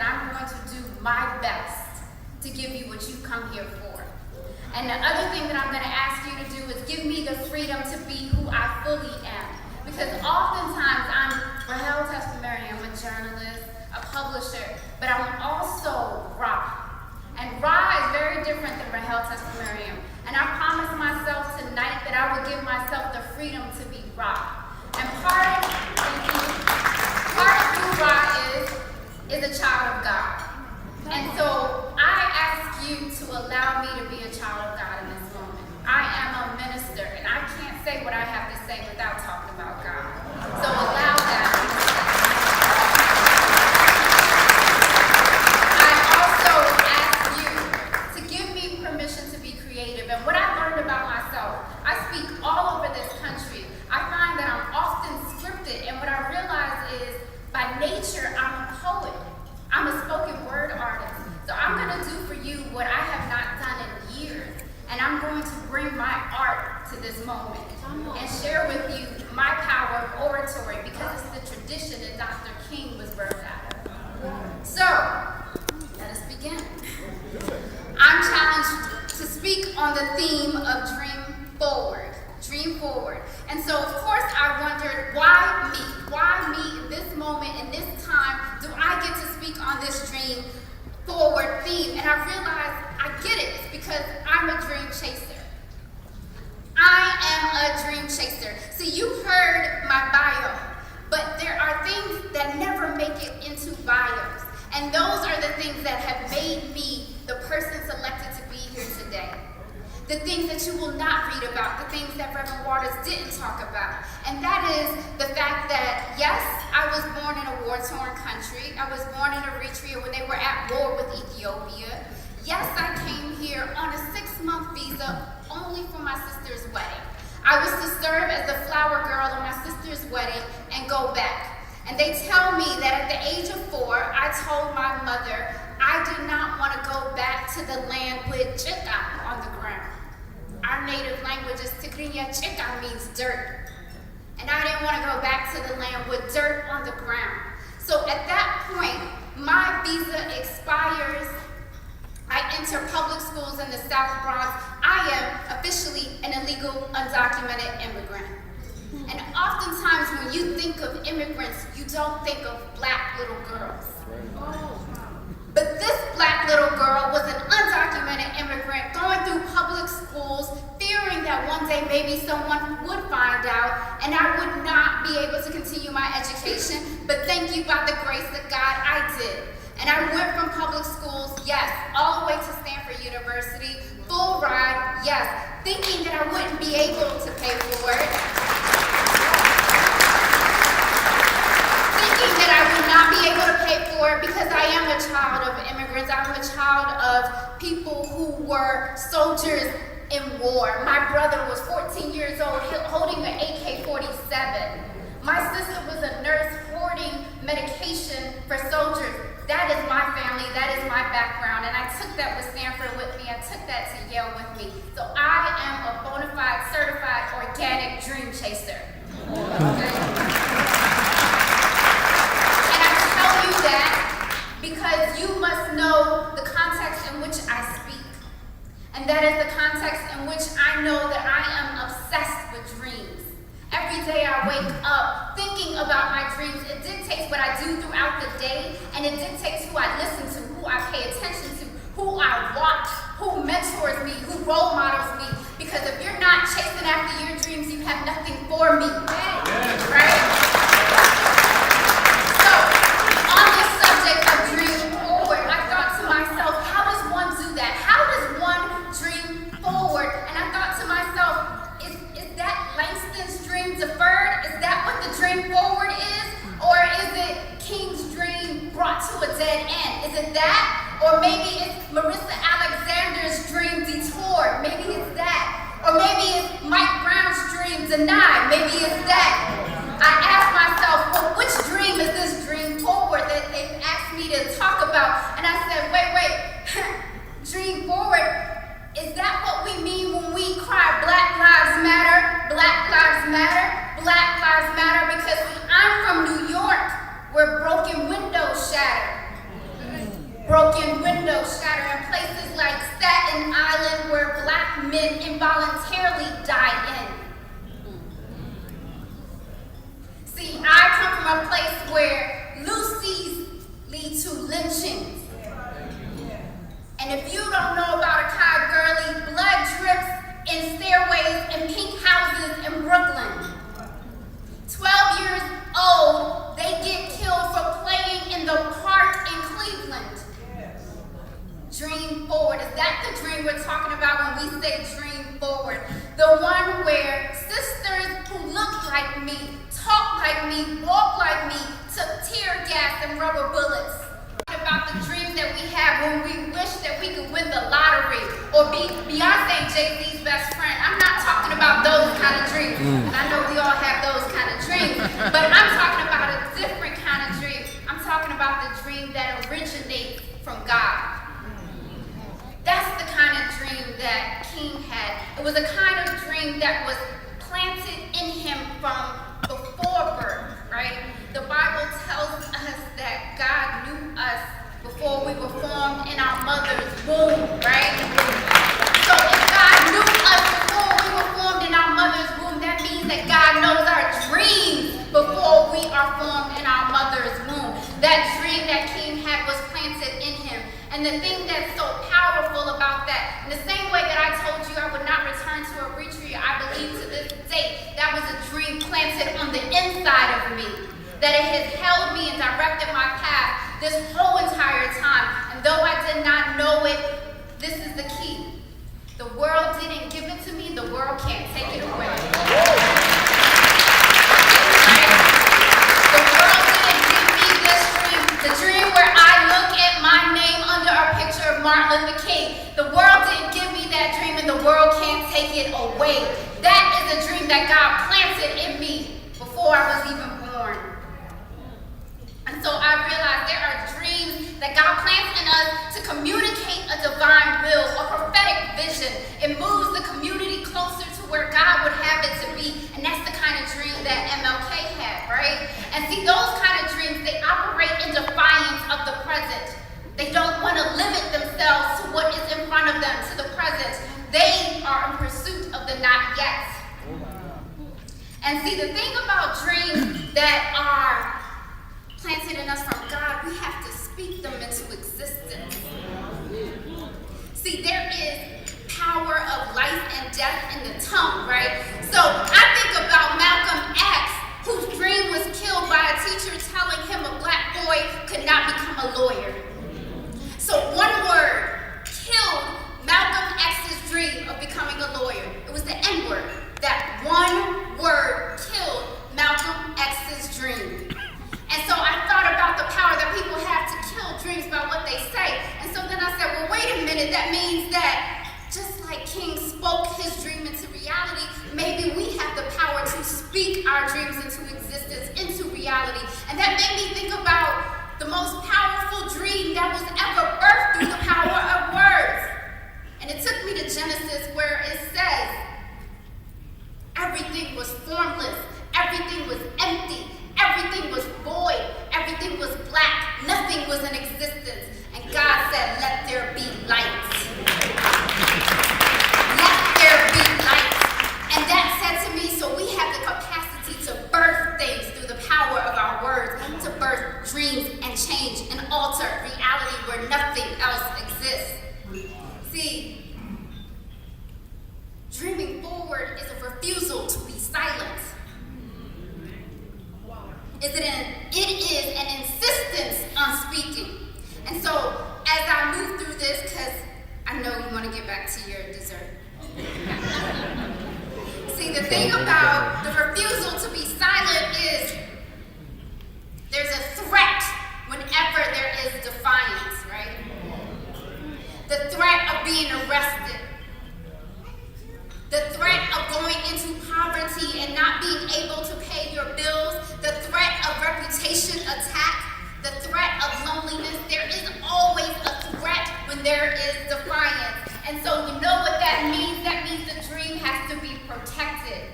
I'm going to do my best to give you what you've come here for. And the other thing that I'm going to ask you to do is give me the freedom to be who I fully am. Because oftentimes I'm Rahel Testimony, I'm a journalist, a publisher, but I'm also Ra. And Ra is very different than Rahel Testimony. And I promised myself tonight that I would give myself the freedom to be Ra. And part of who Ra is a child of God. And so I ask you to allow me to be a child of God in this moment. I am a minister, and I can't say what I have to say without talking about God. So allow that. I also ask you to give me permission to be creative. And what I learned about myself, I speak all over this country. I find that I'm often scripted, and what I realize is, by nature, I'm a poet. I'm a spoken word artist. So I'm going to do for you what I have not done in years. And I'm going to bring my art to this moment and share with you my power of oratory, because it's the tradition that Dr. King was birthed out of. So, let us begin. I'm challenged to speak on the theme of dream forward. Dream forward. And so, of course, I wondered, why me? Why me in this moment, in this time, do I get to speak on this dream forward theme? And I realized I get it. It's because I'm a dream chaser. I am a dream chaser. See, you heard my bio, but there are things that never make it into bios. And those are the things that have made me the person selected to be here today. The things that you will not read about, the things that Reverend Waters didn't talk about. And that is the fact that, yes, I was born in a war-torn country. I was born in Eritrea when they were at war with Ethiopia. Yes, I came here on a 6-month visa only for my sister's wedding. I was to serve as the flower girl on my sister's wedding and go back. And they tell me that at the age of 4, I told my mother I did not want to go back to the land with chika on the ground. Our native language is Tigrinya. Chika means dirt. And I didn't want to go back to the land with dirt on the ground. So at that point, my visa expires. I enter public schools in the South Bronx. I am officially an illegal, undocumented immigrant. And oftentimes when you think of immigrants, you don't think of black little girls. But this black little girl was an undocumented immigrant going through public schools, fearing that one day maybe someone would find out and I would not be able to continue my education. But thank you, by the grace of God, I did. And I went from public schools, yes, all the way to Stanford University, full ride, yes, thinking that I wouldn't be able to pay for it. Thinking that I would not be able to pay for it because I am a child of immigrants. I'm a child of people who were soldiers in war. My brother was 14 years old holding an AK-47. My sister was a nurse hoarding medication for soldiers. That is my family, that is my background, and I took that with Stanford with me, I took that to Yale with me. So I am a bona fide, certified, organic dream chaser. Okay? And I tell you that because you must know the context in which I speak. And that is the context in which I know that I am obsessed with dreams. Every day I wake up thinking about my dreams. It dictates what I do throughout the day, and it dictates who I listen to, who I pay attention to, who I watch, who mentors me, who role models me. Because if you're not chasing after your dreams, you have nothing for me. Right? So, on this subject of dream forward, I thought to myself, how does one do that? How does one dream forward? And I thought to myself, is that Langston's dream deferred? Is that what the dream forward is? Or is it King's dream brought to a dead end? Is it that? Or maybe it's Marissa Alexander's dream detoured. Maybe it's that. Or maybe it's Mike Brown's dream denied. Maybe it's that. I asked myself, well, which dream is this dream forward that they've asked me to talk about? And I said, wait, dream forward, is that what we mean when we cry Black Lives Matter, Black Lives Matter, Black Lives Matter? Because I'm from New York, where broken windows shatter. Broken windows shatter in places like Staten Island where black men involuntarily die in. See, I come from a place where Lucy's lead to lynchings. And if you don't know about Akai Gurley, blood drips in stairways in pink houses in Brooklyn. 12 years old, they get killed for playing in the park in Cleveland. Dream forward. Is that the dream we're talking about when we say dream forward? The one where sisters who look like me, talk like me, walk like me, took tear gas and rubber bullets. About the dreams that we have when we wish that we could win the lottery or be Beyonce and Jay-Z's best friend. I'm not talking about those kind of dreams. And I know we all have those kind of dreams, but I'm talking about a different kind of dream. I'm talking about the dream that originates from God. That's the kind of dream that King had. It was a kind of dream that was planted in him from before birth, right? The Bible tells us that God knew us before we were formed in our mother's womb, right? So if God knew us before we were formed in our mother's womb, that means that God knows our dreams before we are formed in our mother's womb. That dream that King had was planted in him. And the thing that's so powerful about that, in the same way that I told you I would not return to a retreat, I believe to this date, that was a dream planted on the inside of me. That it has held me and directed my path this whole entire time. And though I did not know it, this is the key. The world didn't give it to me, the world can't take it away. Right? The world didn't give me this dream, the dream where I look at my name under a picture of Martin Luther King. The world didn't give me that dream and the world can't take it away. That is a dream that God planted in me before I was even born. And so I realized there are dreams that God plants in us to communicate a divine will, a prophetic vision. It moves the community closer to where God would have it to be. And that's the kind of dream that MLK had, right? And see, those kind of dreams, they operate in defiance of the present. They don't want to limit themselves to what is in front of them, to the present. They are in pursuit of the not yet. And see, the thing about dreams that are planted in us from God, we have to speak them into existence. See, there is power of life and death in the tongue, right? So I think about Malcolm X, whose dream was killed by a teacher telling him a black boy could not become a lawyer. So one word killed Malcolm X's dream of becoming a lawyer. It was the N-word. That one word killed Malcolm X's dream. And so I thought about the power that people have to kill dreams by what they say. And so then I said, well, wait a minute, that means that just like King spoke his dream into reality, maybe we have the power to speak our dreams into existence, into reality. And that made me think about the most powerful dream that was ever birthed through the power of words. And it took me to Genesis where it says, everything was formless, everything was empty, everything was void, everything was black, nothing was in existence. And God said, let there be light. Let there be light. And that said to me, so we have the capacity to birth things through the power of our words, to birth dreams and change and alter reality where nothing else exists. See, dreaming forward is a refusal to be silent. It is an insistence on speaking. And so, as I move through this, because I know you want to get back to your dessert. See, the thing about the refusal to be silent is there's a threat whenever there is defiance, right? The threat of being arrested. The threat of going into poverty and not being able to pay your bills, the threat of reputation attack, the threat of loneliness. There is always a threat when there is defiance. And so you know what that means? That means the dream has to be protected.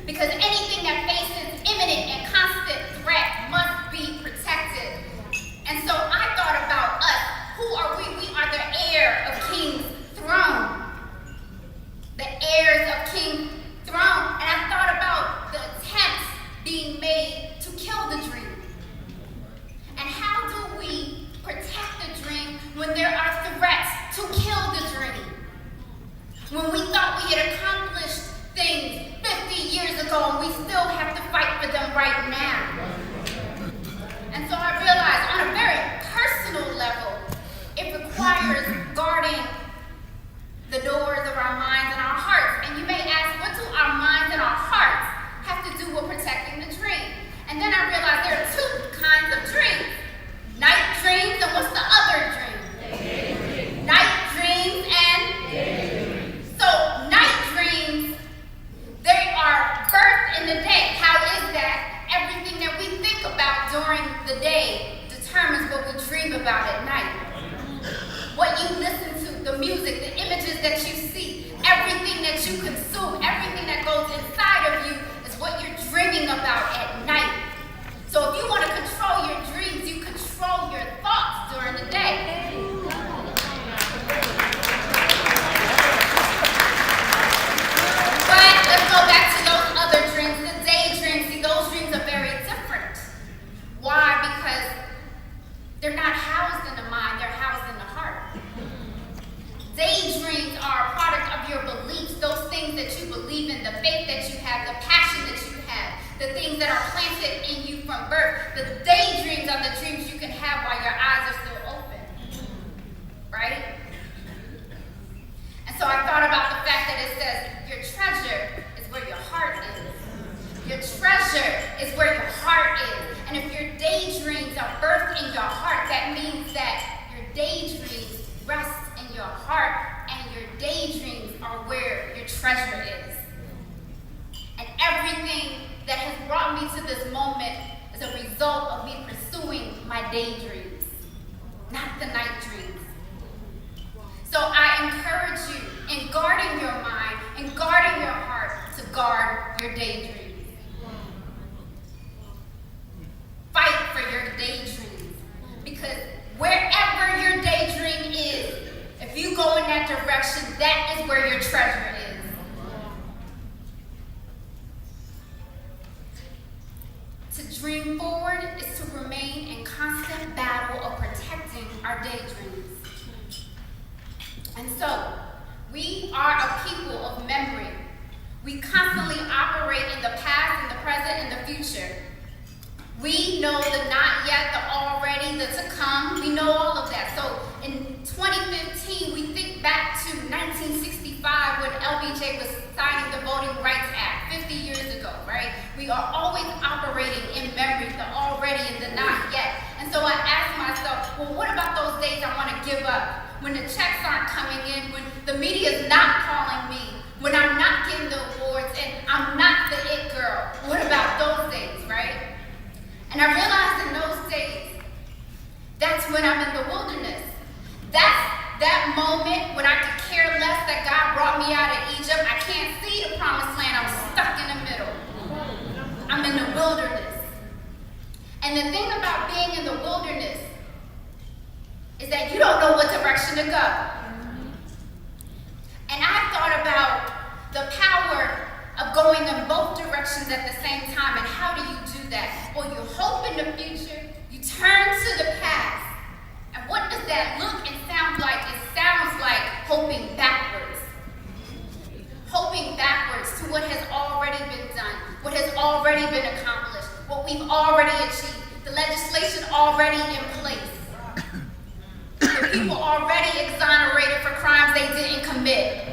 Because anything that faces imminent and constant threat must be protected. And so I thought about us fight for them right now. And so I realized on a very personal level, it requires guarding the doors of our minds and our hearts. And you may ask, what do our minds and our hearts have to do with protecting the dream? And then I realized there are two kinds of dreams. Night dreams, and what's the other dream? Daydreams. Night dreams and daydreams. So night dreams, they are birthed in the day. How is that? Everything that we think about during the day determines what we dream about at night. What you listen to, the music, the images that you see, everything that you consume, everything that goes inside of you is what you're dreaming about at night. So if you want to control your dreams, you control your thoughts during the day. But let's go back to those other dreams, the daydreams. See, those dreams are very different. Why? Because they're not housed in the mind, they're housed in the heart. Daydreams are a product of your beliefs, those things that you believe in, the faith that you have, the passion that you have, the things that are planted in you from birth. The daydreams are the dreams you can have while your eyes are still open. Right? And so I thought about the fact that it says your treasure is where your heart is. Your treasure is where your heart is. And if your daydreams are birthed in your heart, that means that your daydreams rest in your heart, and your daydreams are where your treasure is. And everything that has brought me to this moment is a result of me pursuing my daydreams, not the night dreams. So I encourage you, in guarding your mind and guarding your heart, to guard your daydreams. Fight for your daydreams, because wherever your daydream is, if you go in that direction, that is where your treasure is. To dream forward is to remain in constant battle of protecting our daydreams. And so, we are a people of memory. We constantly operate in the past, in the present, and the future. We know the not yet, the already, the to come. We know all of that. So in 2015, we think back to 1965 when LBJ was signing the Voting Rights Act 50 years ago, right? We are always operating in memory, the already and the not yet. And so I asked myself, well, what about those days I want to give up? When the checks aren't coming in, when the media is not calling me, when I'm not getting the awards and I'm not the it girl. What about those days, right? And I realized in those days, that's when I'm in the wilderness. That's that moment when I could care less that God brought me out of Egypt. I can't see the promised land. I'm stuck in the middle. I'm in the wilderness. And the thing about being in the wilderness is that you don't know what direction to go. And I thought about the power of going in both directions at the same time. And how do you do that? Well, you hope in the future, you turn to the past. And what does that look and sound like? It sounds like hoping backwards. Hoping backwards to what has already been done, what has already been accomplished, what we've already achieved, the legislation already in place, the people already exonerated for crimes they didn't commit.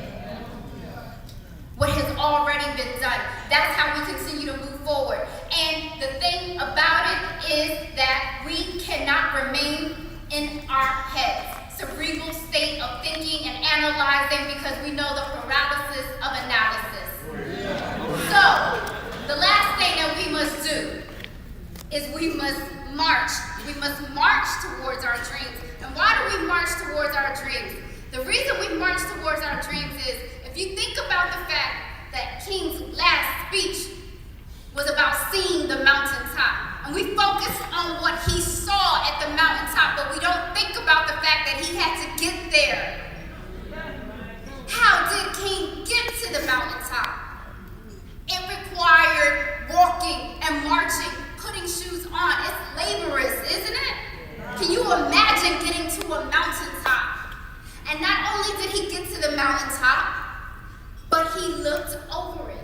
What has already been done. That's how we continue to move forward. And the thing about it is that we cannot remain in our heads, cerebral state of thinking and analyzing, because we know the paralysis of analysis. So, the last thing that we must do is we must march. We must march towards our dreams. And why do we march towards our dreams? The reason we march towards our dreams is, if you think about the fact that King's last speech was about seeing the mountaintop, and we focus on what he saw at the mountaintop, but we don't think about the fact that he had to get there. How did King get to the mountaintop? It required walking and marching, putting shoes on. It's laborious, isn't it? Can you imagine getting to a mountaintop? And not only did he get to the mountaintop, but he looked over it.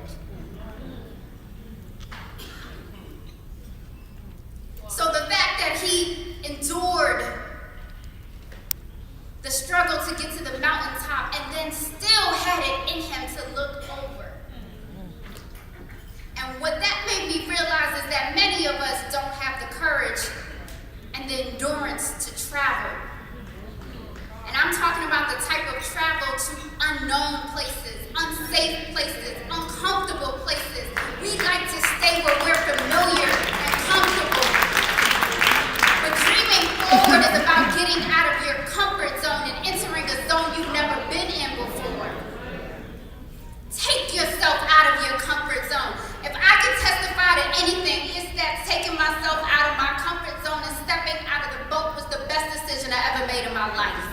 have ever made in my life.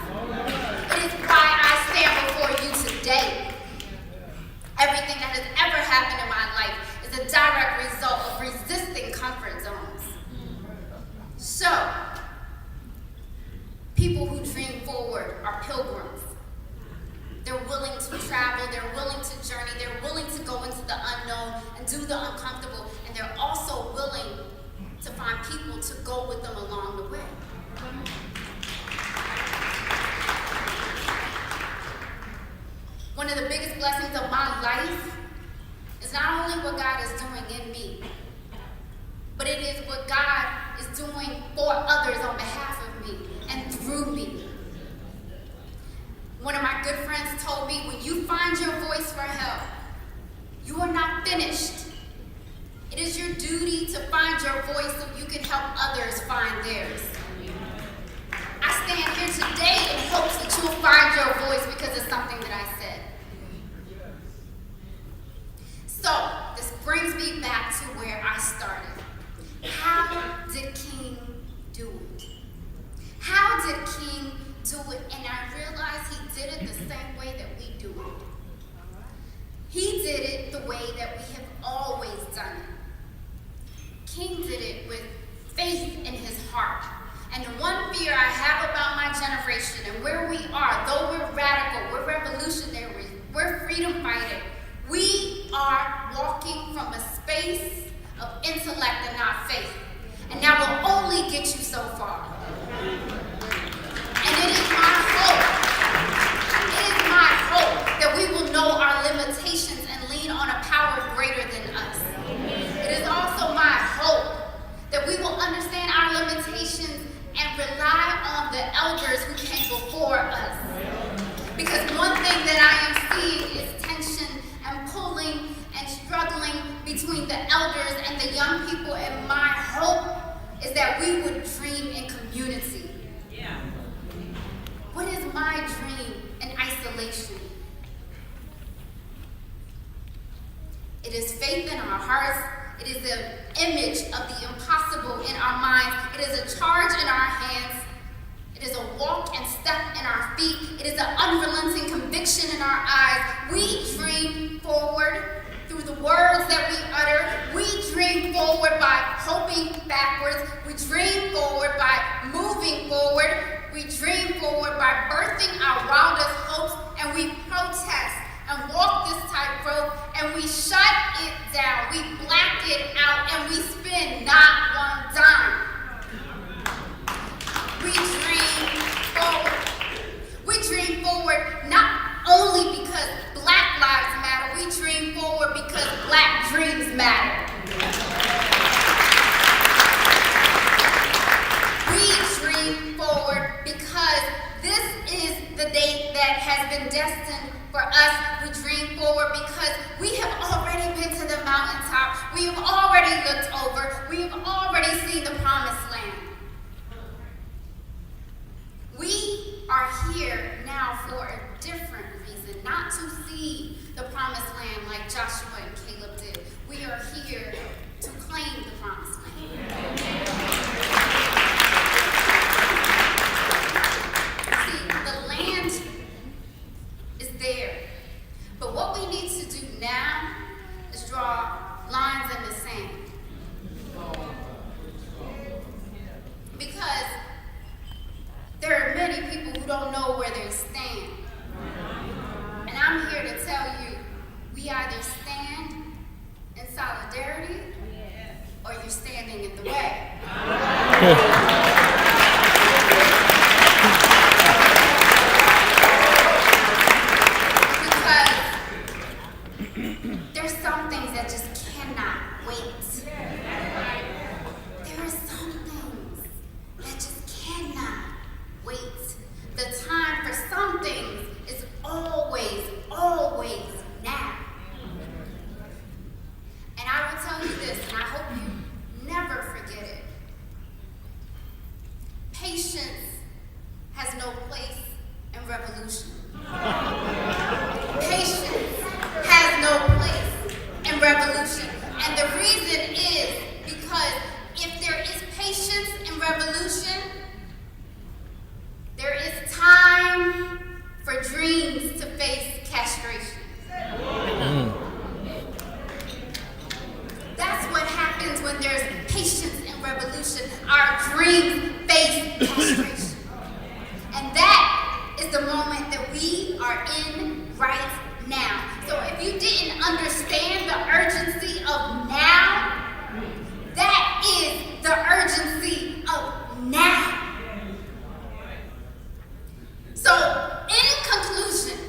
It is why I stand before you today. Everything that has ever happened in my life is a direct result of resisting comfort zones. So, people who dream forward are pilgrims. They're willing to travel, they're willing to journey, they're willing to go into the unknown and do the uncomfortable, and they're also willing to find people to go with them along the way. One of the biggest blessings of my life is not only what God is doing in me, but it is what God is doing for others on behalf of me and through me. One of my good friends told me, when you find your voice for help, you are not finished. It is your duty to find your voice so you can help others find theirs. I stand here today in hopes that you'll find your voice because of something that I said. So, this brings me back to where I started. How did King do it? How did King do it? And I realized he did it the same way that we do it. He did it the way that we have always done it. King did it with faith in his heart. And the one fear I have about my generation and where we are, though we're radical, we're revolutionary, we're freedom fighting, we are walking from a space of intellect and not faith. And that will only get you so far. And it is my hope that we will know our limitations and lean on a power greater than us. It is also my hope that we will understand our limitations and rely on the elders who came before us. Because one thing that I am seeing is tension and pulling and struggling between the elders and the young people, and my hope is that we would dream in community. Yeah. What is my dream in isolation? It is faith in our hearts. It is the image of the impossible in our minds. It is a charge in our hands. It is a walk and step in our feet. It is an unrelenting conviction in our eyes. We dream forward through the words that we utter. We dream forward by hoping backwards. We dream forward by moving forward. We dream forward by birthing our wildest hopes, and we protest and walk this tightrope, and we shut it down. We black it out, and we spend not one dime. We dream forward. We dream forward not only because Black lives matter, we dream forward because Black dreams matter. We dream forward because this is the date that has been destined for us. We dream forward because we have already been to the mountaintop. We have already looked over. We have already seen the promised land. We are here now for a different reason, not to see the promised land like Joshua and Caleb did. We are here to claim the promised land. See, the land is there, but what we need to do now is draw lines in the sand. Because there are many people who don't know where they stand. And I'm here to tell you, we either stand in solidarity or you're standing in the way. Because there's some things that just cannot wait. There are some things that just cannot wait. The time for some things is always now. And I will tell you this, and I hope you never forget it. Patience has no place in revolution. Patience has no place in revolution. And the reason is because if there is patience in revolution, is the moment that we are in right now. So if you didn't understand the urgency of now, that is the urgency of now. So, in conclusion,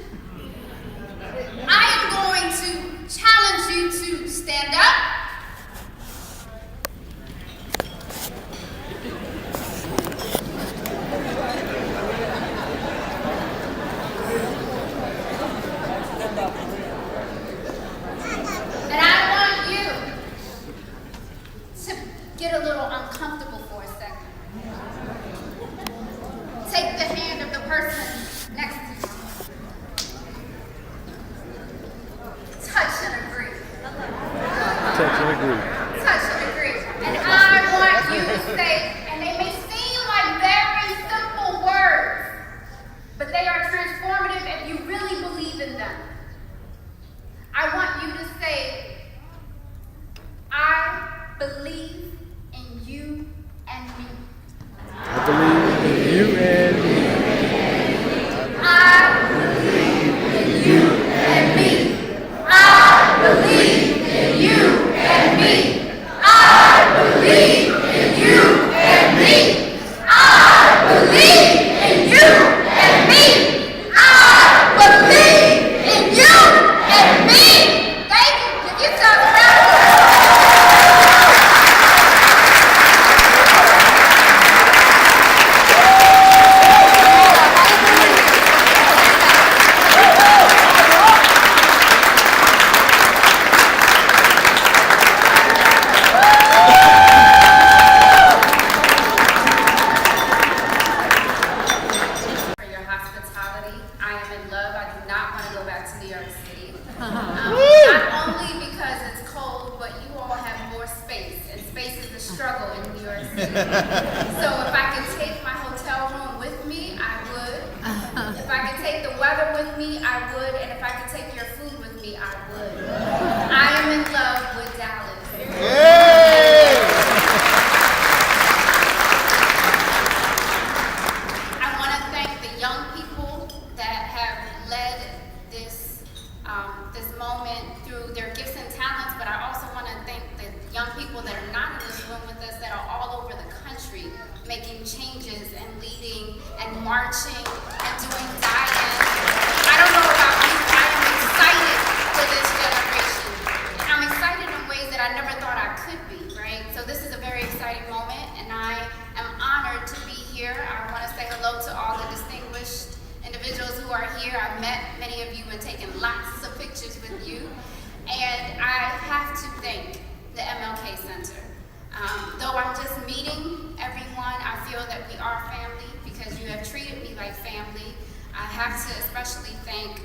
I am going to challenge you to stand up. And I want you to get a little uncomfortable for a second. Take the hand of the person next to you. Touch and agree. Touch and agree. Touch and agree. And I want you to say, and they may seem like very simple words, but they are transformative if you really believe in them. I want you to say, I believe in you and me. I believe in you and me. I believe in you and me. I believe in you and me. I believe in you and me. I believe in you and me. I believe in you and me. Thank you. Give yourself a round of applause. For your hospitality. I am in love. I do not want to go back to New York City. Not only because it's cold, but you all have more space, and space is a struggle in New York City. So if I could take my hotel room with me, I would. If I could take the weather with me, I would. And if I could take your food with me, I would. I am in love with Dallas. I want to thank the young people that have led this this moment through their gifts and talents, but I also want to thank the young people that are not in this room with us that are all over the country making changes and leading and marching and doing die-ins. I don't know about you, I am excited for this generation. And I'm excited in ways that I never thought I could be, right? So this is a very exciting moment, and I am honored to be here. I want to say hello to all the distinguished individuals who are here. I've met many of you and taken lots of pictures with you. And I have to thank the MLK Center. Though I'm just meeting everyone, I feel that we are family because you have treated me like family. I have to especially thank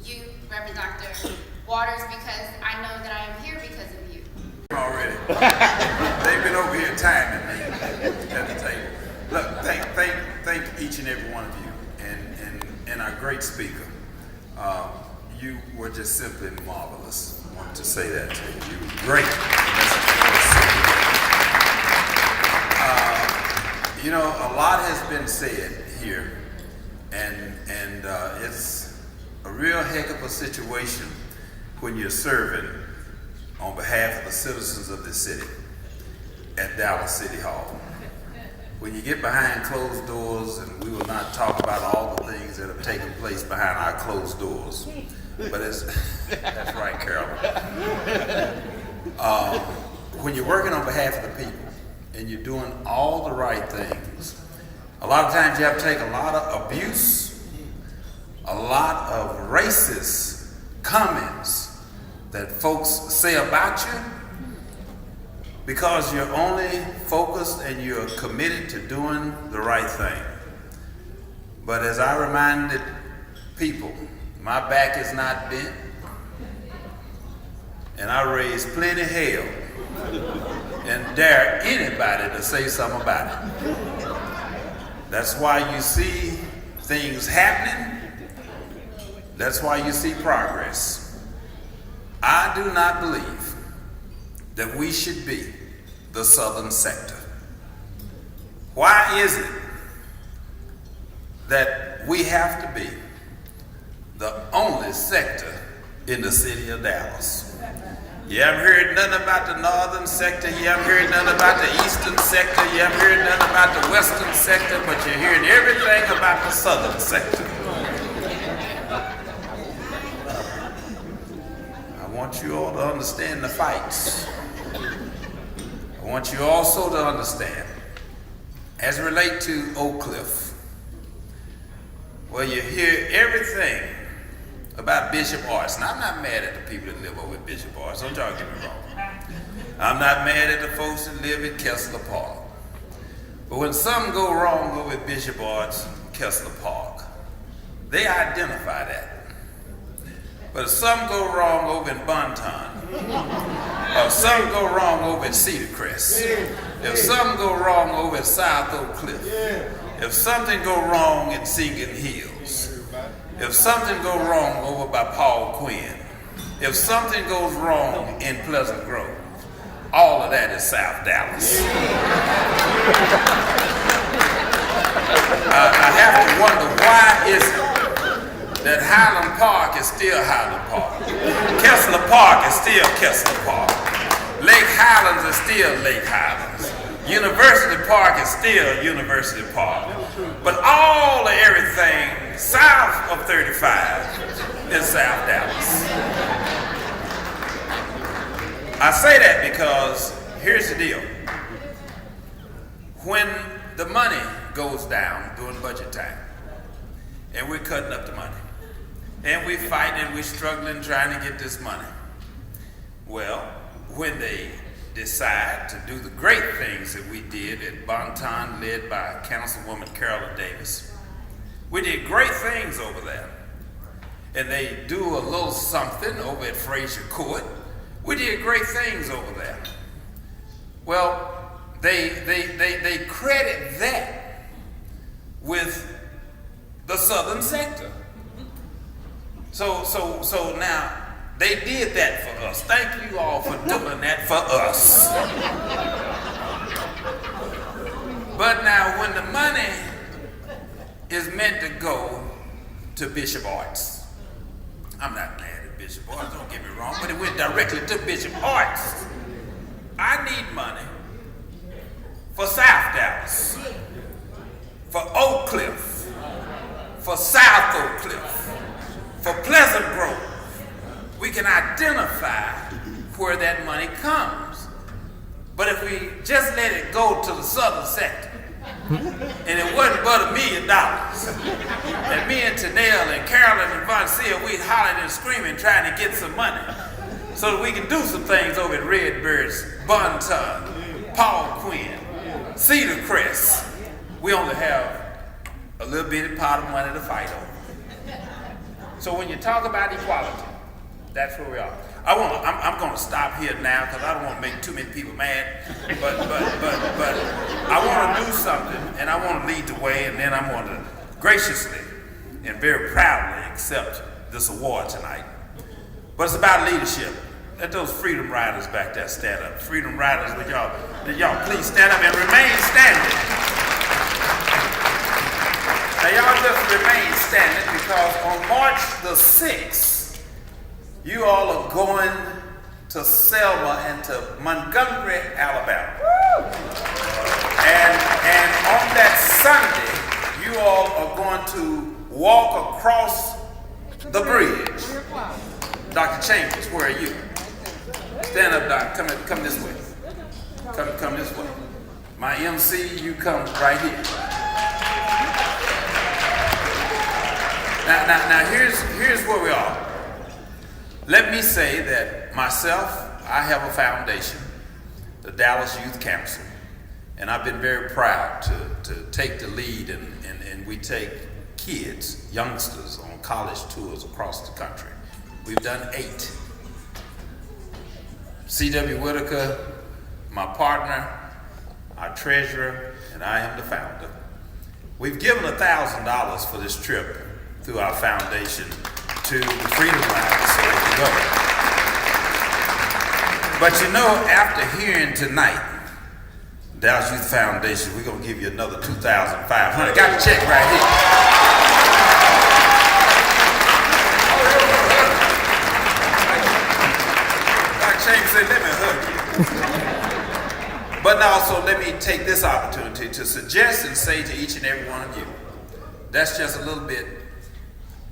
you, Reverend Dr. Waters, because I know that I am here because of you. Already. They've been over here timing me at the table. Look, thank each and every one of you and our great speaker. You were just simply marvelous. I wanted to say that to you. You were great. You know, a lot has been said here, and it's a real heck of a situation when you're serving on behalf of the citizens of this city at Dallas City Hall. When you get behind closed doors, and we will not talk about all the things that have taken place behind our closed doors, but that's right, Carolyn. When you're working on behalf of the people and you're doing all the right things, a lot of times you have to take a lot of abuse, a lot of racist comments that folks say about you, because you're only focused and you're committed to doing the right thing. But as I reminded people, my back is not bent, and I raised plenty hell and dare anybody to say something about it. That's why you see things happening. That's why you see progress. I do not believe that we should be the southern sector. Why is it that we have to be the only sector in the city of Dallas. You haven't heard nothing about the northern sector, you haven't heard nothing about the eastern sector, you haven't heard nothing about the western sector, but you're hearing everything about the southern sector. I want you all to understand the fights. I want you also to understand, as it relates to Oak Cliff, well, you hear everything about Bishop Arts. Now, I'm not mad at the people that live over at Bishop Arts. Don't y'all get me wrong. I'm not mad at the folks that live in Kessler Park. But when something go wrong over at Bishop Arts, Kessler Park, they identify that. But if something go wrong over in Bonton, or if something go wrong over at Cedar Crest, if something go wrong over at South Oak Cliff, if something go wrong in Sinking Hills, if something go wrong over by Paul Quinn, if something goes wrong in Pleasant Grove, all of that is South Dallas. I have to wonder, why is it that Highland Park is still Highland Park, Kessler Park is still Kessler Park, Lake Highlands is still Lake Highlands, University Park is still University Park, but all of everything south of 35 is South Dallas. I say that because here's the deal. When the money goes down during budget time, and we're cutting up the money, and we're fighting and we're struggling trying to get this money, well, when they decide to do the great things that we did at Bonton, led by Councilwoman Carolyn Davis, we did great things over there. And they do a little something over at Frazier Court. We did great things over there. Well, they credit that with the southern sector. So now they did that for us. Thank you all for doing that for us. But now when the money is meant to go to Bishop Arts, I'm not mad at Bishop Arts, don't get me wrong, but it went directly to Bishop Arts. I need money for South Dallas, for Oak Cliff, for South Oak Cliff, for Pleasant Grove. We can identify where that money comes. But if we just let it go to the southern sector, and it wasn't but $1 million, and me and Tanel and Carolyn and Von Seer, we hollered and screaming trying to get some money so that we can do some things over at Redbirds, Bonton, Paul Quinn, Cedar Crest. We only have a little bitty pot of money to fight over. So when you talk about equality, that's where we are. I'm going to stop here now because I don't want to make too many people mad. But I want to do something, and I want to lead the way, and then I'm going to graciously and very proudly accept this award tonight. But it's about leadership. Let those freedom riders back there stand up. Freedom riders, would y'all please stand up and remain standing. Now y'all just remain standing because on March the 6th, you all are going to Selma and to Montgomery, Alabama. And on that Sunday, you all are going to walk across the bridge. Dr. Chambers, where are you? Stand up, Doc. Come this way. Come this way. My MC, you come right here. Now here's where we are. Let me say that myself, I have a foundation, the Dallas Youth Council, and I've been very proud to take the lead and we take kids, youngsters on college tours across the country. We've done 8. C.W. Whitaker, my partner, our treasurer, and I am the founder. We've given $1,000 for this trip through our foundation to the Freedom Riders so they can go. But you know, after hearing tonight, Dallas Youth Foundation, we're going to give you another $2,500. Got the check right here. also let me take this opportunity to suggest and say to each and every one of you, that's just a little bit.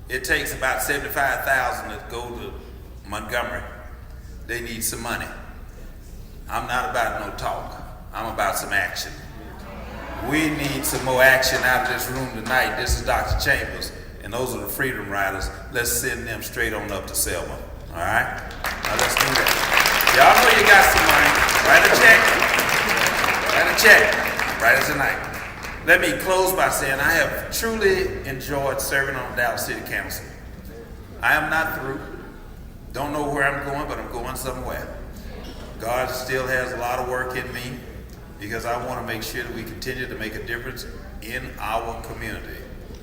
It takes about 75,000 to go to Montgomery. They need some money. I'm not about no talk. I'm about some action. We need some more action out of this room tonight. This is Dr. Chambers, and those are the Freedom Riders. Let's send them straight on up to Selma. All right? Now let's do that. Y'all know you got some money. Write a check. Write it tonight. Let me close by saying I have truly enjoyed serving on the Dallas City Council. I am not through. Don't know where I'm going, but I'm going somewhere. God still has a lot of work in me because I want to make sure that we continue to make a difference in our community.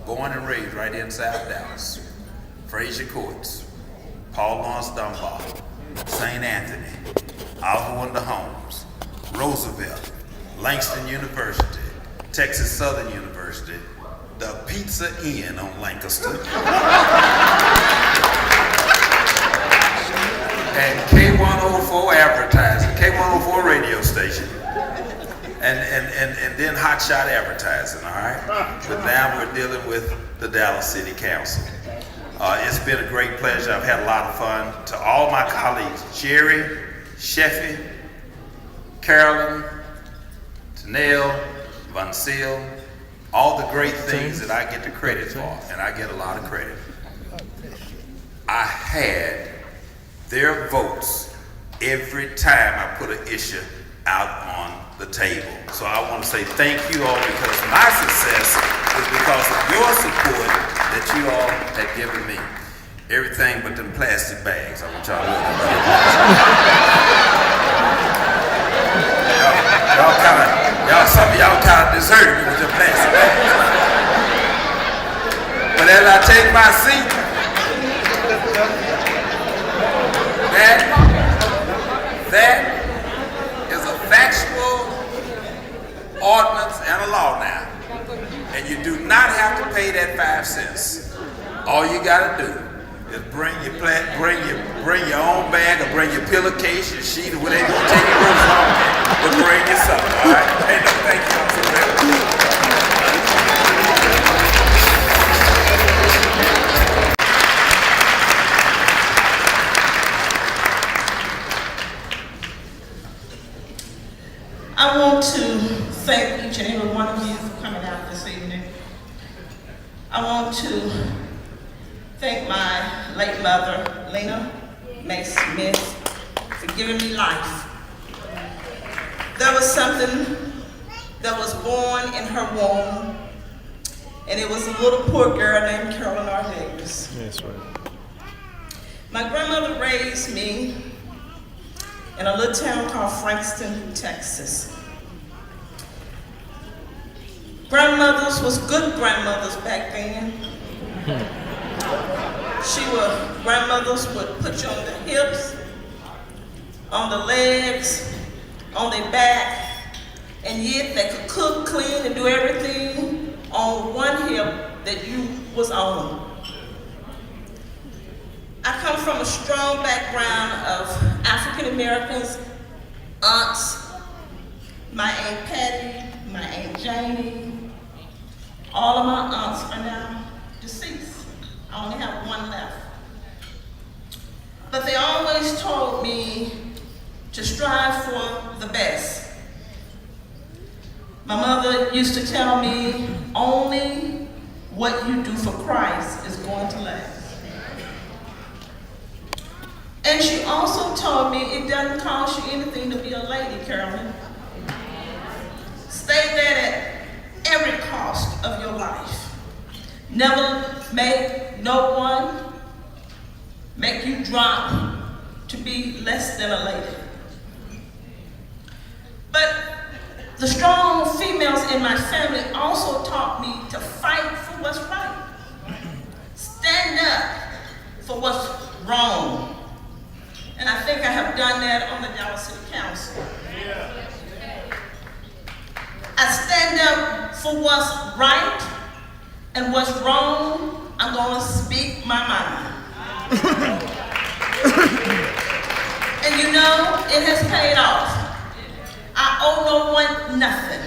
Born and raised right inside Dallas. Frazier Courts, Paul Laurence Dunbar, St. Anthony, Alva Homes, Roosevelt, Langston University, Texas Southern University, the Pizza Inn on Lancaster, and K104 advertising, K104 radio station, and then Hotshot Advertising, all right? But now we're dealing with the Dallas City Council. It's been a great pleasure. I've had a lot of fun. To all my colleagues, Jerry, Sheffy, Carolyn, Tanel, Von Seal, all the great things that I get the credit for, and I get a lot of credit. I had their votes every time I put an issue out on the table. So I want to say thank you all, because my success is because of your support that you all have given me. Everything but them plastic bags. I want y'all to look at some of y'all kind of deserted me with the plastic bags. But as I take my seat, that is a factual ordinance and a law now. And you do not have to pay that 5 cents. All you gotta do is bring your own bag, or bring your pillowcase, your sheet, or whatever you take your roots on, but bring your something, all right? Hey, no, thank you all so very much. I want to thank each and every one of you for coming out this evening. I want to thank my late mother, Lena Mae Smith, for giving me life. There was something that was born in her womb, and it was a little poor girl named Carolyn R. Davis. That's right. My grandmother raised me in a little town called Frankston, Texas. Grandmothers was good grandmothers back then. Grandmothers would put you on the hips, on the legs, on their back, and yet they could cook, clean, and do everything on one hip that you was on. I come from a strong background of African Americans, aunts, my Aunt Patty, my Aunt Janie. All of my aunts are now deceased. I only have one left. But they always told me to strive for the best. My mother used to tell me, only what you do for Christ is going to last. And she also told me it doesn't cost you anything to be a lady, Carolyn. Stay there at every cost of your life. Never make no one make you drop to be less than a lady. But the strong females in my family also taught me to fight for what's right. Stand up for what's wrong. And I think I have done that on the Dallas City Council. I stand up for what's right, and what's wrong, I'm going to speak my mind. And you know, it has paid off. I owe no one nothing.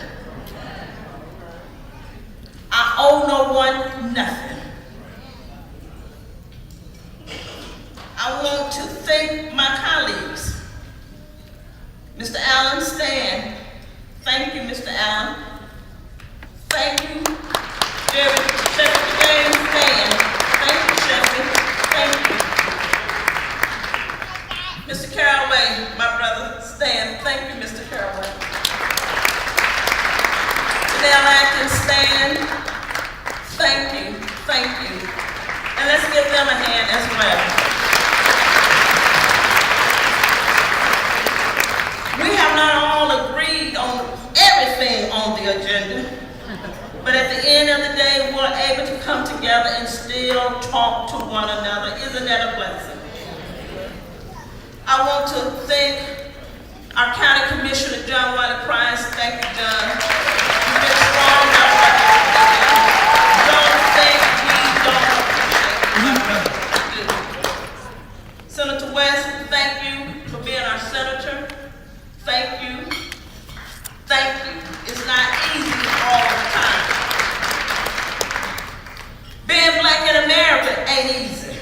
I owe no one nothing. I want to thank my colleagues. Mr. Allen Stan, thank you, Mr. Allen. Thank you, Sheriff James Stan. Thank you, Sheriff. Thank you. Mr. Caraway, my brother Stan, thank you, Mr. Caraway. Janelle Atkins Stan, thank you, thank you. And let's give them a hand as well. We have not all agreed on everything on the agenda, but at the end of the day, we're able to come together and still talk to one another. Isn't that a blessing? I want to thank our County Commissioner, John Wiley Price. Thank you, John. You've been strong in our representation. Don't think we don't appreciate you. Senator West, thank you for being our senator. Thank you. Thank you. It's not easy all the time. Being black in America ain't easy.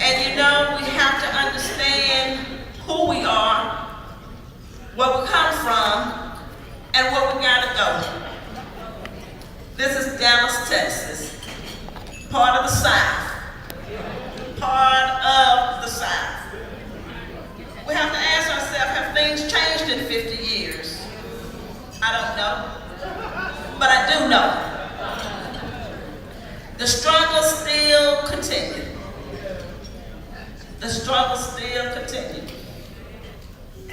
And you know, we have to understand who we are, where we come from, and where we gotta go. This is Dallas, Texas, part of the South. Part of the South. We have to ask ourselves, have things changed in 50 years? I don't know, but I do know. The struggle still continues. The struggle still continues.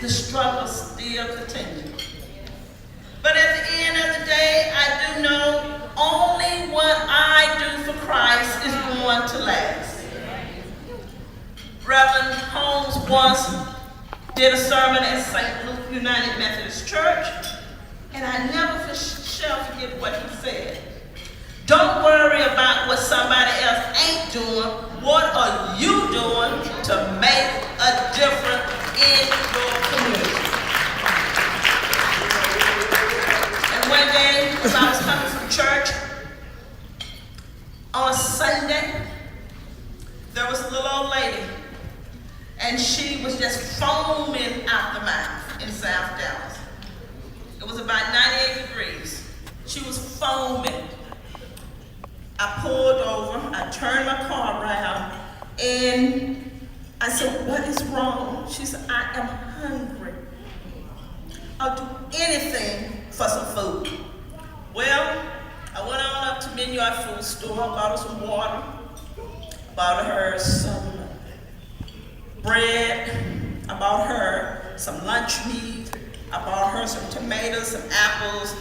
The struggle still continues. But at the end of the day, I do know only what I do for Christ is going to last. Reverend Holmes once did a sermon at St. Luke United Methodist Church, and I never shall forget what he said. Don't worry about what somebody else ain't doing. What are you doing to make a difference in your community? And one day, as I was coming from church, on a Sunday, there was a little old lady, and she was just foaming out the mouth in South Dallas. It was about 98 degrees. She was foaming. I pulled over, I turned my car around, and I said, what is wrong? She said, I am hungry. I'll do anything for some food. Well, I went on up to Minyard Food Store, bought her some water, bought her some bread, I bought her some lunch meat, I bought her some tomatoes, some apples,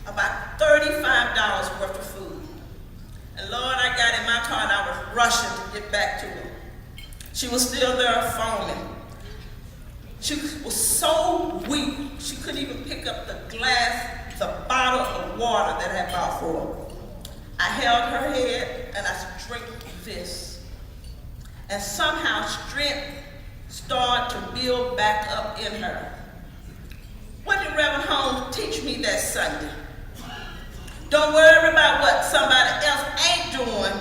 about $35 worth of food. And Lord, I got in my car and I was rushing to get back to her. She was still there foaming. She was so weak, she couldn't even pick up the bottle of water that I had bought for her. I held her head and I drank this. And somehow strength started to build back up in her. What did Reverend Holmes teach me that Sunday? Don't worry about what somebody else ain't doing.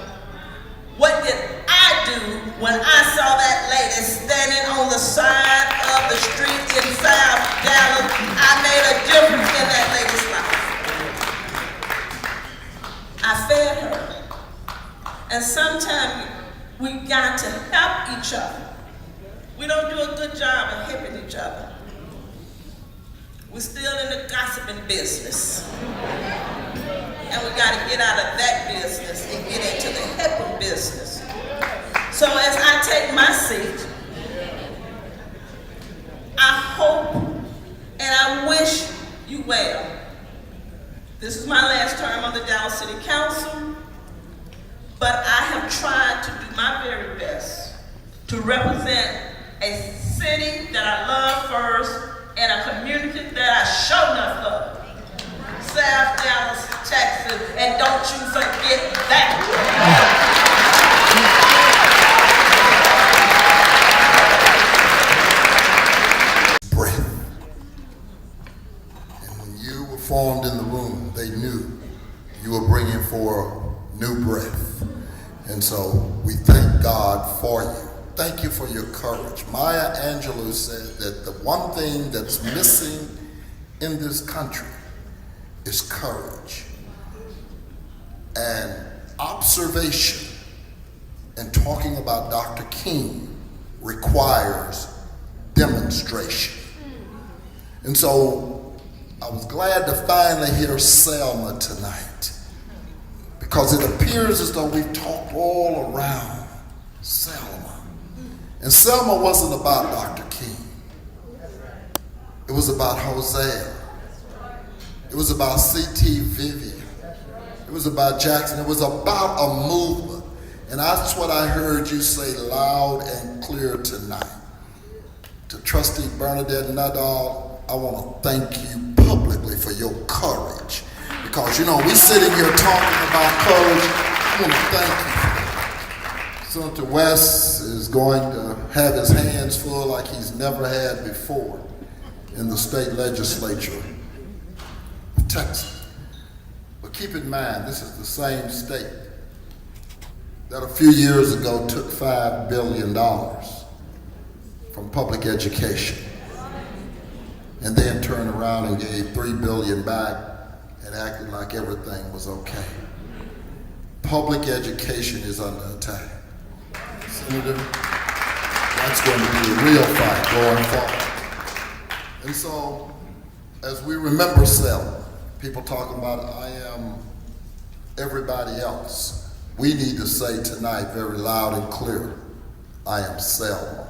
What did I do when I saw that lady standing on the side of the street in South Dallas? I made a difference in that lady's life. I fed her. And sometimes we got to help each other. We don't do a good job of helping each other. We're still in the gossiping business. And we got to get out of that business and get into the helping business. So as I take my seat, I hope and I wish you well. This is my last term on the Dallas City Council, but I have tried to do my very best to represent a city that I love first and a community that I show enough love. South Dallas, Texas, and don't you forget that. Breath. bringing forth new breath. And so we thank God for you. Thank you for your courage. Maya Angelou said that the one thing that's missing in this country is courage and observation. And talking about Dr. King requires demonstration. And so I was glad to finally hear Selma tonight, because it appears as though we've talked all around Selma. And Selma wasn't about Dr. King. It was about Hosea. It was about C.T. Vivian. It was about Jackson. It was about a movement. And that's what I heard you say loud and clear tonight. To Trustee Bernadette Nadal, I want to thank you publicly for your courage. Because, you know, we sitting here talking about courage. I want to thank you. Senator West is going to have his hands full like he's never had before in the state legislature of Texas. But keep in mind, this is the same state that a few years ago took $5 billion from public education and then turned around and gave $3 billion back and acted like everything was okay. Public education is under attack. Senator, that's going to be a real fight going forward. And so, as we remember Selma, people talking about I am everybody else. We need to say tonight very loud and clear, I am Selma.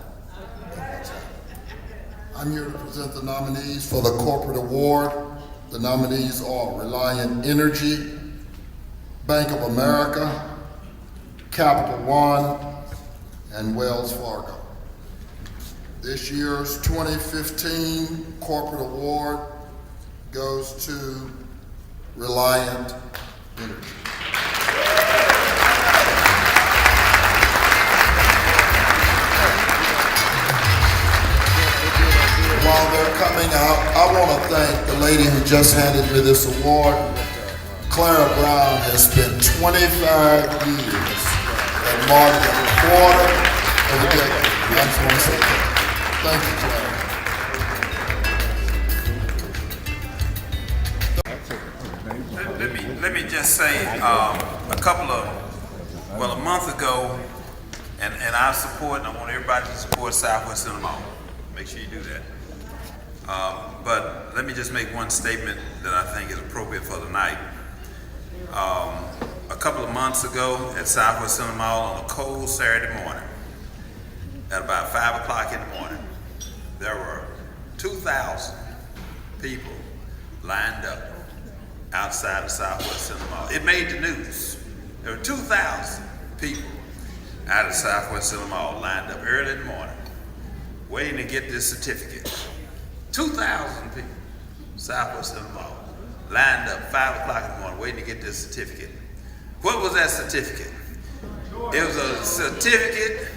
I'm here to present the nominees for the corporate award. The nominees are Reliant Energy, Bank of America, Capital One, and Wells Fargo. This year's 2015 corporate award goes to Reliant Energy. While they're coming out, I want to thank the lady who just handed me this award. Clara Brown has spent 25 years at Martin quarter of a decade. I just want to say thank you, Clara. Let me just say a month ago, and I support, and I want everybody to support Southwest Cinema. Make sure you do that. But let me just make one statement that I think is appropriate for the night. A couple of months ago at Southwest Cinema on a cold Saturday morning, at about 5 o'clock in the morning, there were 2,000 people lined up outside of Southwest Cinema. It made the news. There were 2,000 people out of Southwest Cinema lined up early in the morning, waiting to get this certificate. 2,000 people, Southwest Cinema, lined up 5 o'clock in the morning, waiting to get this certificate. What was that certificate? It was a certificate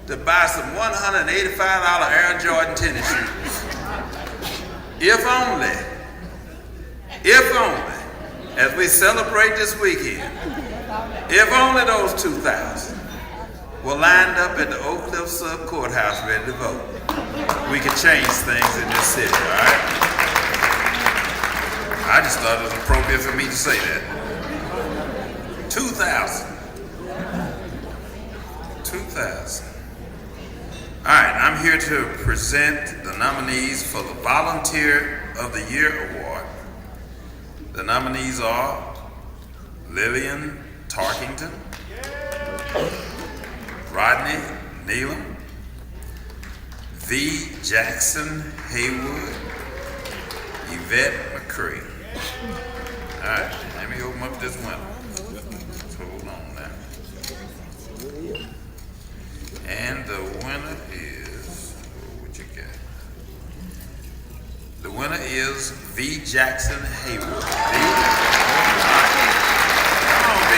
to buy some $185 Air Jordan tennis shoes. If only, as we celebrate this weekend, if only those 2,000 were lined up at the Oak Cliff Sub Courthouse ready to vote, we could change things in this city, all right? I just thought it was appropriate for me to say that. 2,000. 2,000. All right, I'm here to present the nominees for the Volunteer of the Year Award. The nominees are Lillian Tarkington, Rodney Neelam, V. Jackson Haywood, Yvette McCree. All right, let me open up this window. Hold on now. And the winner is, what you got? The winner is V. Jackson Haywood. V. All right. Come on, V.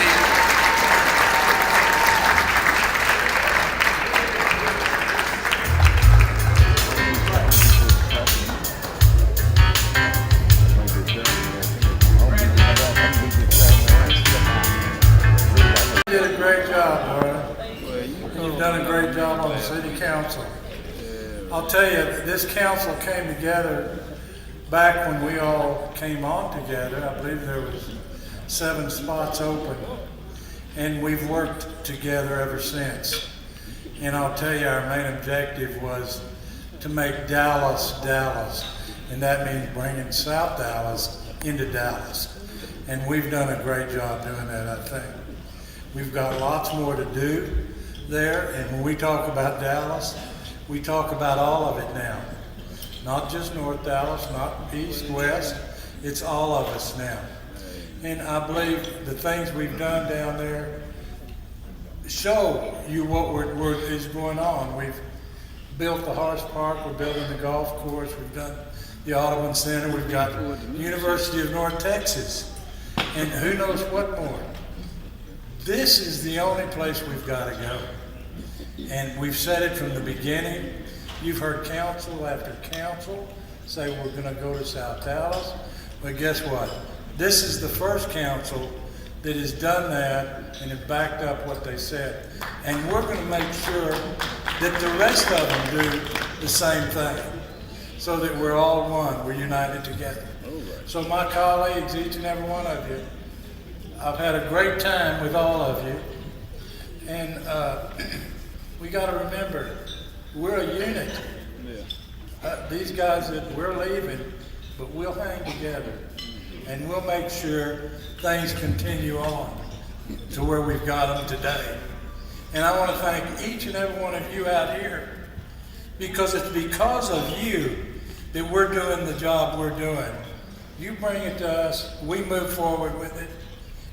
job, brother. You've done a great job on the city council. I'll tell you, this council came together back when we all came on together. I believe there was 7 spots open, and we've worked together ever since. And I'll tell you, our main objective was to make Dallas, Dallas, and that means bringing South Dallas into Dallas. And we've done a great job doing that, I think. We've got lots more to do there, and when we talk about Dallas, we talk about all of it now. Not just North Dallas, not East, West, it's all of us now. And I believe the things we've done down there show you what is going on. We've built the horse park, we're building the golf course, we've done the Audubon Center, we've got University of North Texas, and who knows what more. This is the only place we've got to go. And we've said it from the beginning. You've heard council after council say we're going to go to South Dallas. But guess what? This is the first council that has done that and have backed up what they said. And we're going to make sure that the rest of them do the same thing so that we're all one. We're united together. So my colleagues, each and every one of you, I've had a great time with all of you. And we got to remember, we're a unit. These guys that we're leaving, but we'll hang together. And we'll make sure things continue on to where we've got them today. And I want to thank each and every one of you out here, because it's because of you that we're doing the job we're doing. You bring it to us, we move forward with it,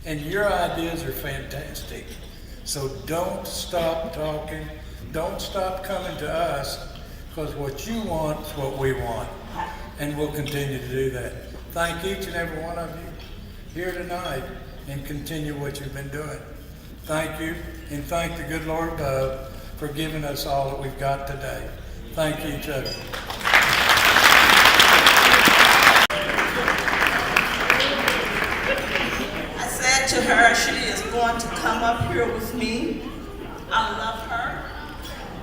and your ideas are fantastic. So don't stop talking, don't stop coming to us, because what you want is what we want, and we'll continue to do that. Thank each and every one of you here tonight, and continue what you've been doing. Thank you, and thank the good Lord above for giving us all that we've got today. Thank each other. I said to her, she is going to come up here with me. I love her.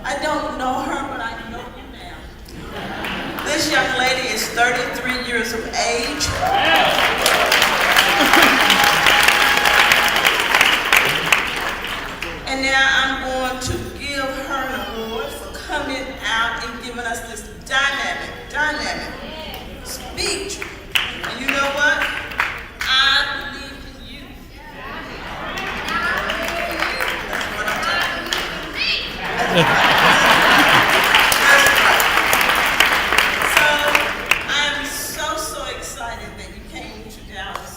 I don't know her, but I know you now. This young lady is 33 years of age. And now I'm going to give her an award for coming out and giving us this dynamic speech. And you know what? I believe in you. That's what I'm telling you. So I'm so excited that you came to Dallas.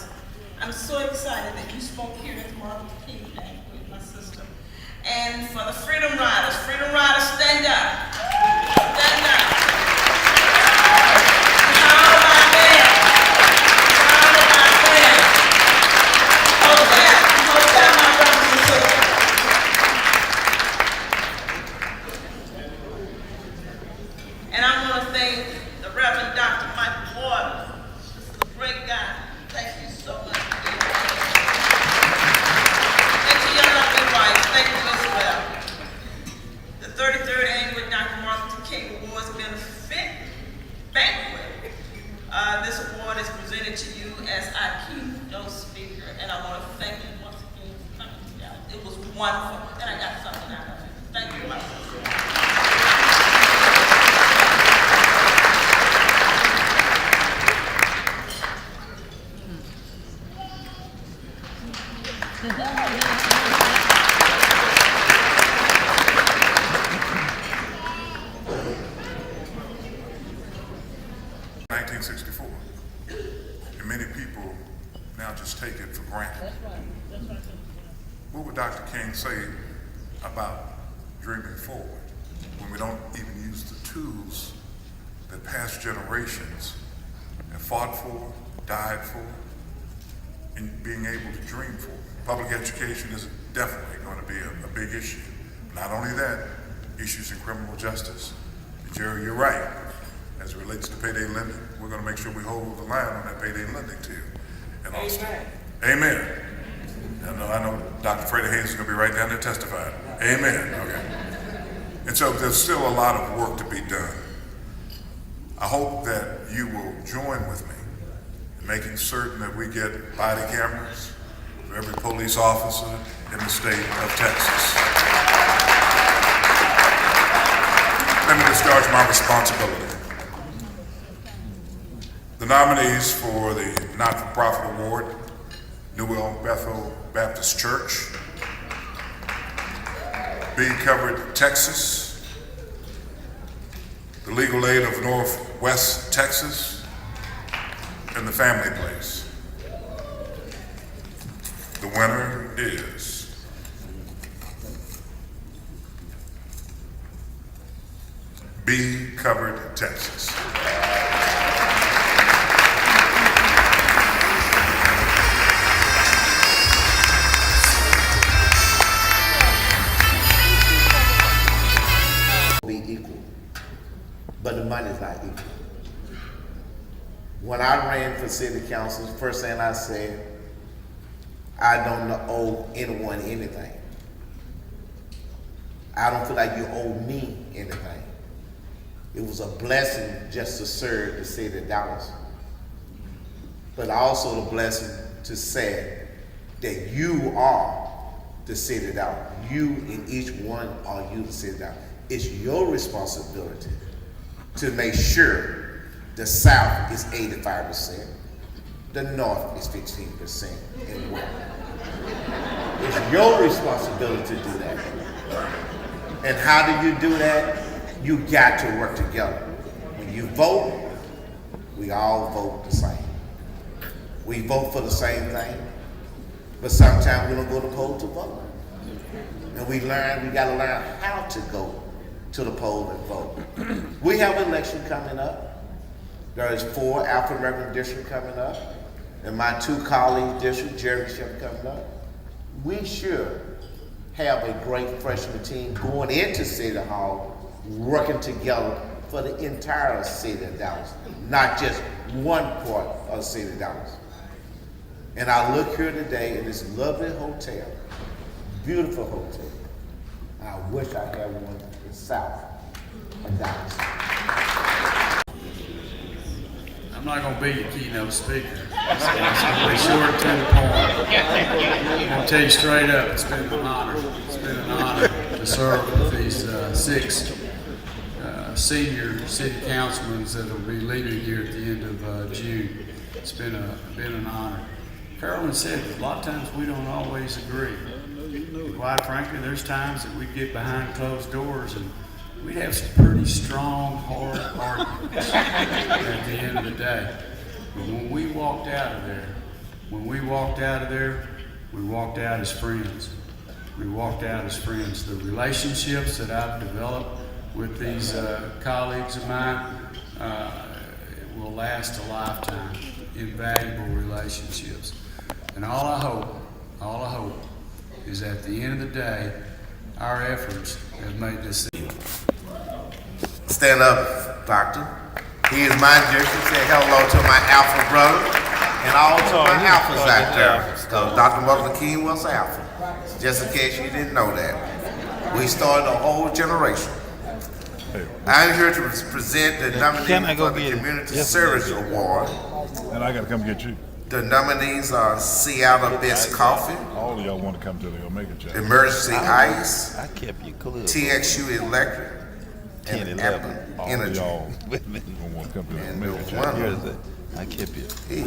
I'm so excited that you spoke here at the Martin Luther King Banquet, my sister. And for the Freedom Riders, stand up. Stand up. Proud of our men. Proud of our men. Hold that, my brothers and sisters. And I want to thank the Reverend Dr. Michael Ward. This is a great guy. Thank you so much. And to your lovely wife, thank you as well. The 33rd Annual Dr. Martin Luther King Awards Benefit Banquet. This award is presented to you as our keynote speaker, and I want to thank you once again for coming together. It was wonderful, and I got something out of it. Thank you, my sister. And many people now just take it for granted. What would Dr. King say about dreaming forward when we don't even use the tools that past generations have fought for, died for, and being able to dream for? Public education is definitely going to be a big issue. Not only that, issues in criminal justice. Jerry, you're right. As it relates to payday lending, we're going to make sure we hold the line on that payday lending too. And also, amen. I know Dr. Freddie Haynes is going to be right down there testifying. Amen. Okay. And so there's still a lot of work to be done. I hope that you will join with me in making certain that we get body cameras for every police officer in the state of Texas. Let me discharge my responsibility. The nominees for the not-for-profit award, Newell Bethel Baptist Church, Be Covered Texas, the Legal Aid of Northwest Texas, and the Family Place. The winner is Be Covered Texas. Be equal, but the money is not equal. When I ran for city council, the first thing I said, I don't owe anyone anything. I don't feel like you owe me anything. It was a blessing just to serve the city of Dallas, but also the blessing to say that you are the city of Dallas. You and each one are you the city of Dallas. It's your responsibility to make sure the South is 85%, the North is 15%, and what? It's your responsibility to do that. And how do you do that? You got to work together. When you vote, we all vote the same. We vote for the same thing, but sometimes we don't go to the poll to vote. And we gotta learn how to go to the poll and vote. We have an election coming up. There is 4 African American districts coming up, and my 2 colleague districts, Jerry Shep, coming up. We should have a great freshman team going into City Hall, working together for the entire city of Dallas, not just one part of the city of Dallas. And I look here today in this lovely hotel, beautiful hotel. I wish I had one in the south of Dallas. I'm not going to be your keynote speaker. It's going to be short to the point. I'm going to tell you straight up, it's been an honor. It's been an honor to serve with these 6 senior city councilmen that will be leaving here at the end of June. It's been an honor. Carolyn said a lot of times we don't always agree. And quite frankly, there's times that we get behind closed doors and we'd have some pretty strong, hard arguments at the end of the day. But when we walked out of there, we walked out as friends. We walked out as friends. The relationships that I've developed with these colleagues of mine will last a lifetime. Invaluable relationships. And all I hope is at the end of the day, our efforts have made this. Stand up, doctor. He is my district. Say hello to my alpha brother and all to my alphas out there. Because Dr. Martin King was alpha. Just in case you didn't know that. We started a whole generation. I'm here to present the nominee for the Community Service Award. And I gotta come get you. The nominees are Seattle Best Coffee, All of y'all want to come to the Omega Chat. Emergency Ice, I kept you clear. TXU Electric, 10, and 11. Apple All of Energy. y'all want to come to the And Omega the Chat. one- Here's it. I kept you. He